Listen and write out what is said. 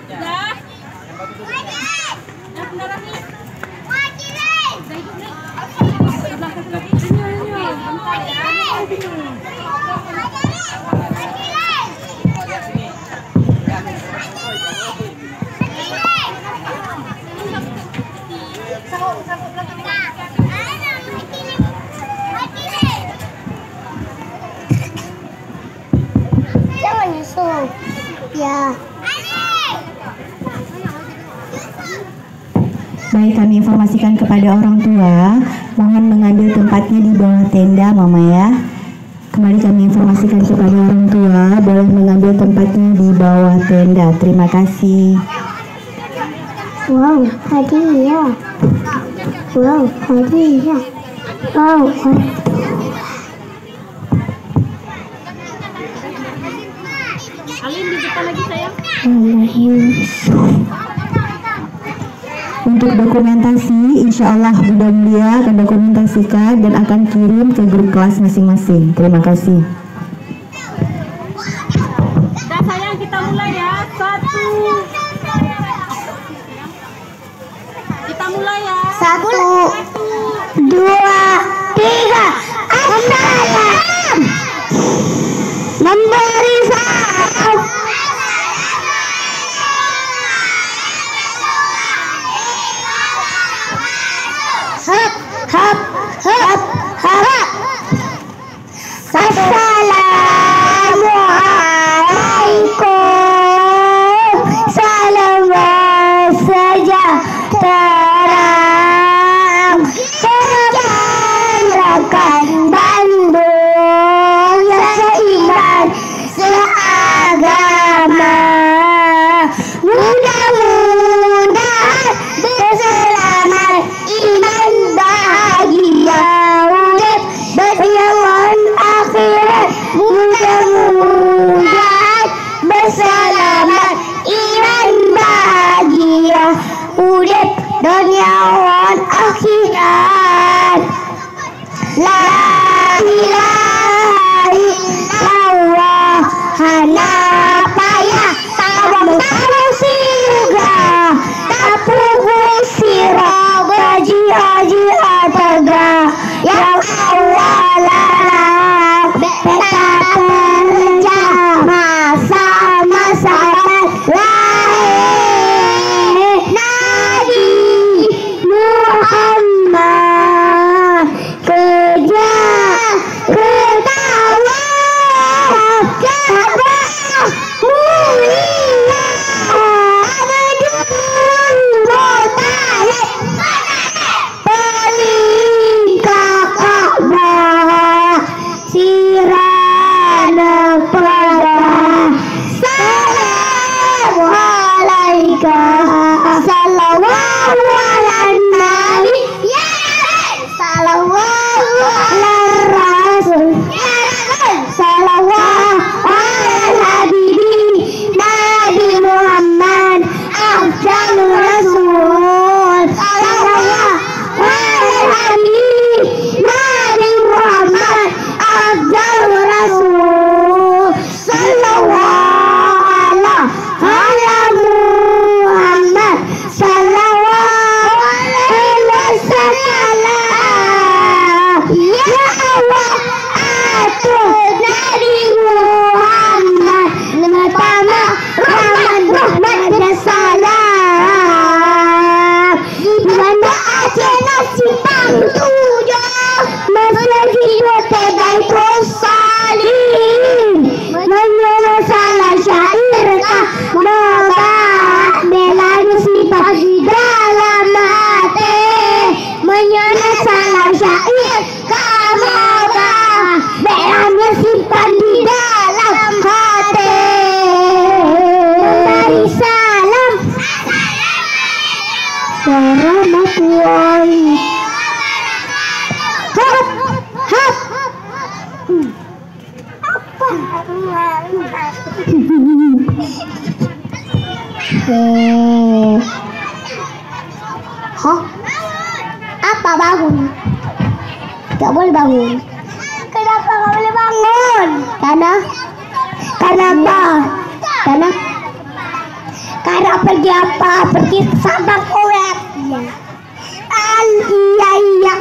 Jangan nyusul. Ya. Baik, kami informasikan kepada orang tua, mohon mengambil tempatnya di bawah tenda, Mama ya. Kembali kami informasikan kepada orang tua, boleh mengambil tempatnya di bawah tenda. Terima kasih. Wow, hadiah. Wow, hadiah. Wow, Alin di depan lagi sayang. Untuk dokumentasi, insya Allah Bunda Mulia akan dokumentasikan dan akan kirim ke grup kelas masing-masing. Terima kasih. Udah sayang, kita mulai ya. 1. Kita mulai ya. 1, 2, 3. Assalam. Memberi salam. Hap, hap, hap, hap. Assalamualaikum. Salam sejahtera. Rekan Bandung yang seiman seagama, mudah-mudahan berselamat iman bahagia urip berjalan akhirat, mudah-mudahan berselamat iman bahagia urip duniawan akhirat. La ilaha illallah, hanapaya tabang surga, tapuhu sirah baji-haji ataga, yang awalah beta kerja masa-masa lahir Nabi Muhammad. Kerja ketawa jabah mulia adun mutahid pelingkah Ka'bah sirana pada salam alaika sallallahu ala nabi ya sallallahu ala rasul ya sallallahu ala habibi nabi Muhammad afdalur rasul sallallahu ala habibi nabi Muhammad afdalur rasul sallallahu ala Muhammad sallallahu alaihi wasallam. Ya Allah, atur Nabi Muhammad pertama rahmat dan salam. Mana aja nasi pangtujuh meski terbaik salim. Menurut salah syairkah membah belan sifat di dalam hati. Menurut salah syair kamu belan simpan di dalam hati. Memberi salam warahmatullahi hap hap. Hah? Apa bangun? Gak boleh bangun. Kenapa gak boleh bangun? Karena apa? Karena pergi apa? Pergi sama kowet. Iya. Iya.